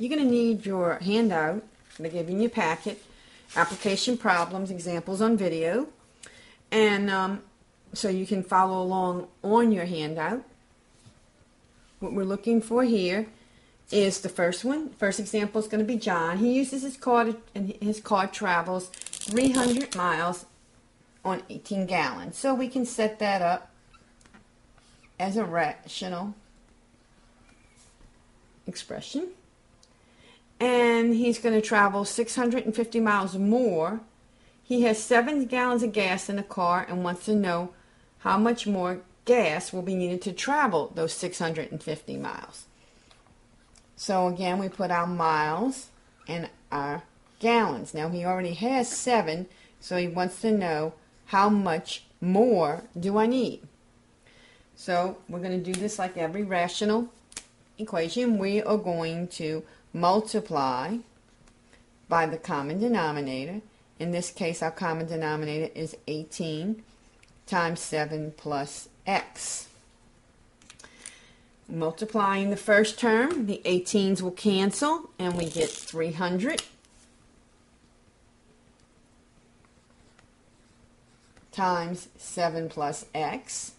you're going to need your handout. They give you in your packet, application problems, examples on video, and so you can follow along on your handout. What we're looking for here is the first one. First example is going to be John. He uses his car, and his car travels 300 miles on 18 gallons. So we can set that up as a rational expression. And he's going to travel 650 miles more. He has 7 gallons of gas in the car and wants to know how much more gas will be needed to travel those 650 miles. So again, we put our miles and our gallons. Now he already has 7, so he wants to know how much more do I need. So we're going to do this like every rational equation. We are going to multiply by the common denominator. In this case, our common denominator is 18 times 7 plus x. Multiplying the first term, the 18s will cancel, and we get 300 times 7 plus x.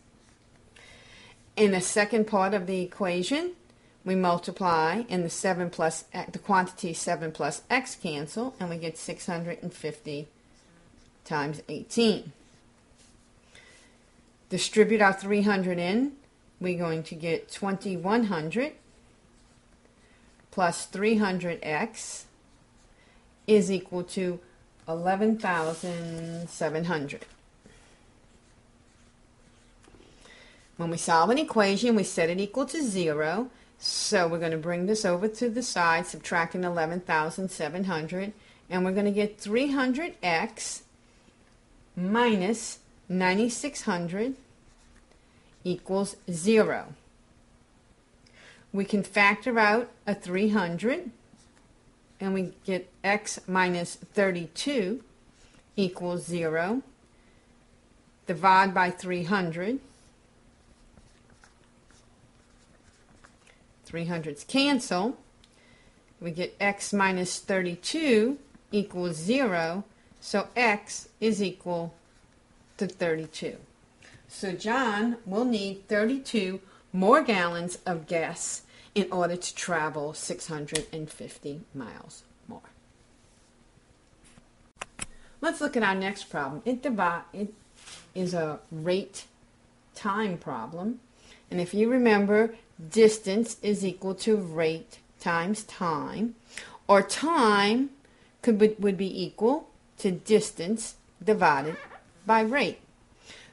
In the second part of the equation, we multiply, and the quantity 7 plus x cancel, and we get 650 times 18. Distribute our 300 in. We're going to get 2100 plus 300x is equal to 11,700. When we solve an equation, we set it equal to 0. So we're going to bring this over to the side, subtracting 11,700, and we're going to get 300x minus 9,600 equals 0. We can factor out a 300, and we get x minus 32 equals 0. Divide by 300. 300s cancel. We get x minus 32 equals 0, so x is equal to 32. So John will need 32 more gallons of gas in order to travel 650 miles more. Let's look at our next problem. It is a rate time problem. And if you remember, distance is equal to rate times time, or time would be equal to distance divided by rate.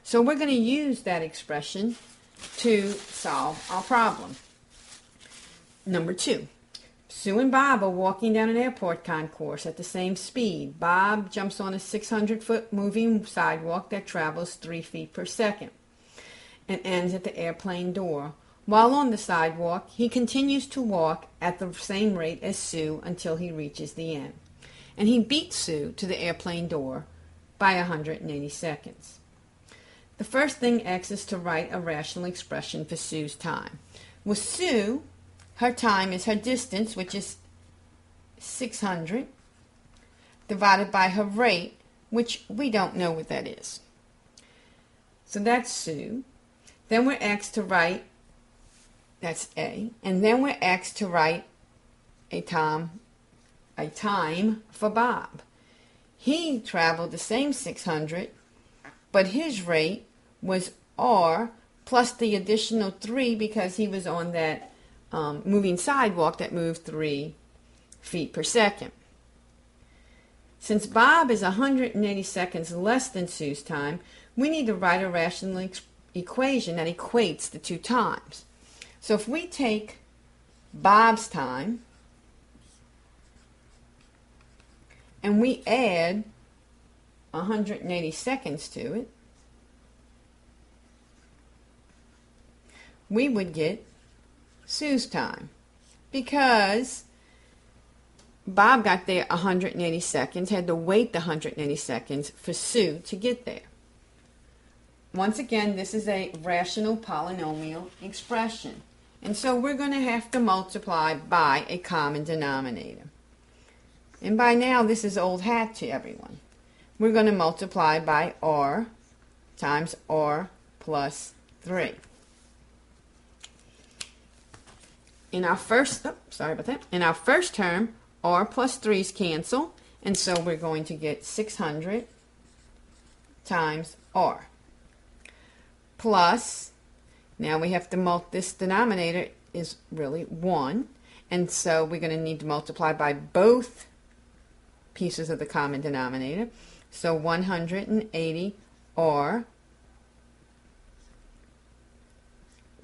So we're going to use that expression to solve our problem. Number 2. Sue and Bob are walking down an airport concourse at the same speed. Bob jumps on a 600-foot moving sidewalk that travels 3 feet per second and ends at the airplane door. While on the sidewalk, he continues to walk at the same rate as Sue until he reaches the end. And he beats Sue to the airplane door by 180 seconds. The first thing X is to write a rational expression for Sue's time. With Sue, her time is her distance, which is 600, divided by her rate, which we don't know what that is. So that's Sue. Then we're X to write, that's A, and then we're X to write a time for Bob. He traveled the same 600, but his rate was R plus the additional 3 because he was on that moving sidewalk that moved 3 feet per second. Since Bob is 180 seconds less than Sue's time, we need to write a rational equation that equates the two times. So if we take Bob's time and we add 180 seconds to it, we would get Sue's time, because Bob got there 180 seconds, had to wait the 180 seconds for Sue to get there. Once again, this is a rational polynomial expression. And so we're going to have to multiply by a common denominator. And by now, this is old hat to everyone. We're going to multiply by r times r plus 3. In our first, in our first term, r plus 3's cancel, and so we're going to get 600 times r. Plus, now we have to this denominator is really 1, and so we're going to need to multiply by both pieces of the common denominator. So 180 r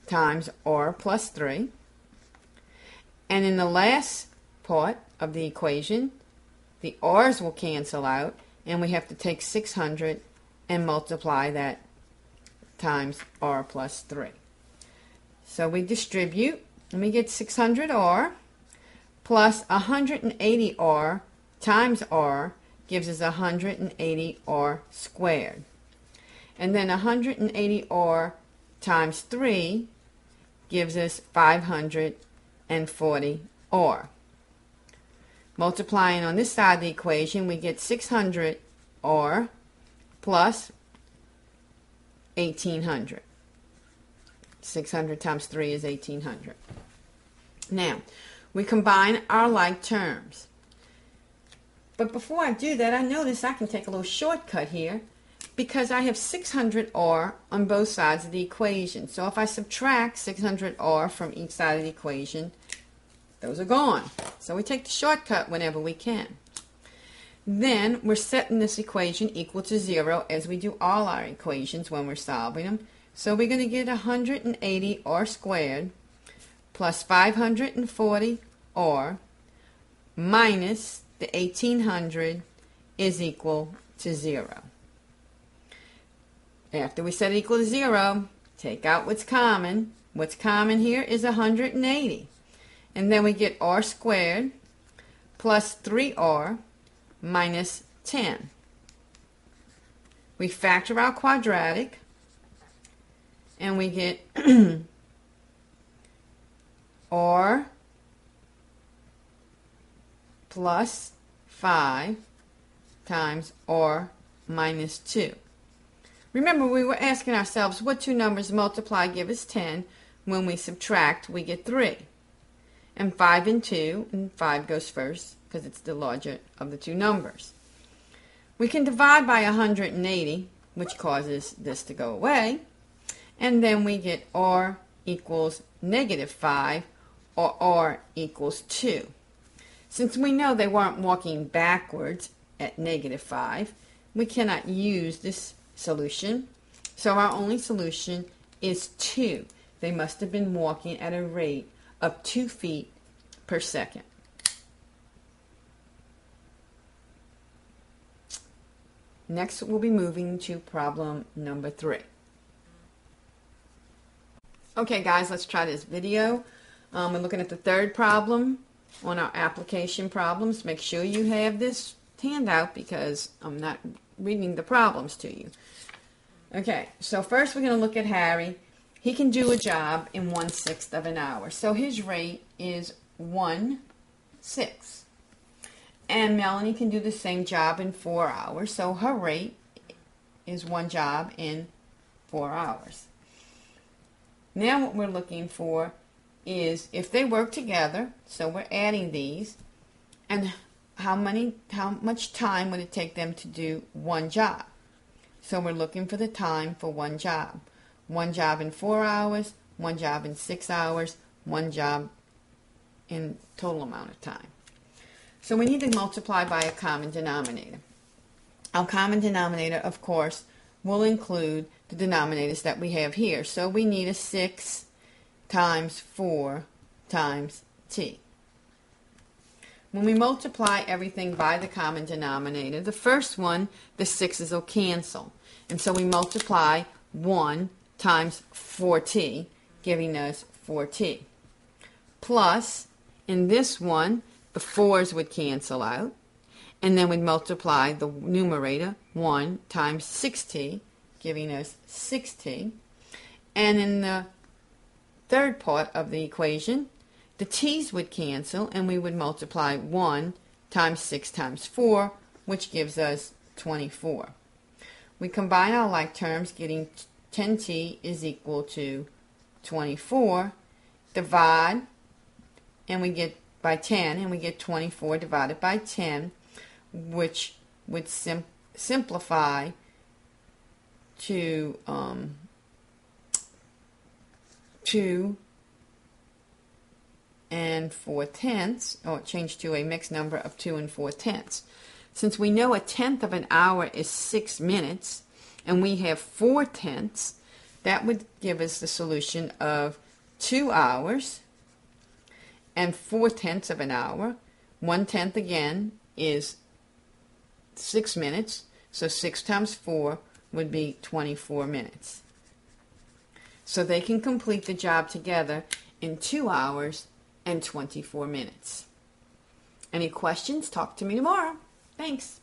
times r plus 3. And in the last part of the equation, the r's will cancel out, and we have to take 600 and multiply that times r plus 3. So we distribute, and we get 600r plus 180r times r gives us 180r squared. And then 180r times 3 gives us 540r. Multiplying on this side of the equation, we get 600r plus 1800. 600 times 3 is 1800. Now, we combine our like terms. But before I do that, I notice I can take a little shortcut here because I have 600r on both sides of the equation. So if I subtract 600r from each side of the equation, those are gone. So we take the shortcut whenever we can. Then we're setting this equation equal to 0 as we do all our equations when we're solving them. So we're going to get 180r squared plus 540r minus the 1800 is equal to 0. After we set it equal to 0, take out what's common. What's common here is 180. And then we get r squared plus 3r minus 10. We factor our quadratic, and we get r plus 5 times r minus 2. Remember, we were asking ourselves what two numbers multiply give us 10. When we subtract, we get 3. And 5 and 2, and 5 goes first because it's the larger of the two numbers. We can divide by 180, which causes this to go away. And then we get r equals negative 5, or r equals 2. Since we know they weren't walking backwards at negative 5, we cannot use this solution. So our only solution is 2. They must have been walking at a rate of 2 feet per second. Next, we'll be moving to problem number 3. Okay, guys, let's try this video. We're looking at the third problem on our application problems. Make sure you have this handout because I'm not reading the problems to you. Okay, so first we're going to look at Harry. He can do a job in 1/6 of an hour. So his rate is 1/6. And Melanie can do the same job in 4 hours. So her rate is one job in 4 hours. Now what we're looking for is if they work together, so we're adding these, and how much time would it take them to do one job? So we're looking for the time for one job. One job in 4 hours, one job in 6 hours, one job in total amount of time. So we need to multiply by a common denominator. Our common denominator, of course, will include the denominators that we have here. So we need a 6 times 4 times t. When we multiply everything by the common denominator, the first one, the 6's will cancel. And so we multiply 1 times 4t, giving us 4t. Plus, in this one, the 4's would cancel out. And then we'd multiply the numerator, 1 times 6t, giving us 6t. And in the third part of the equation, the t's would cancel and we would multiply 1 times 6 times 4, which gives us 24. We combine our like terms, getting 10t is equal to 24. Divide, and we get by 10, and we get 24 divided by 10, which would simplify to 2 4/10, or change to a mixed number of 2 4/10. Since we know a tenth of an hour is 6 minutes, and we have 4/10, that would give us the solution of 2 hours and 4/10 of an hour. 1/10 again is 6 minutes, so 6 times 4 would be 24 minutes. So they can complete the job together in 2 hours and 24 minutes. Any questions? Talk to me tomorrow. Thanks.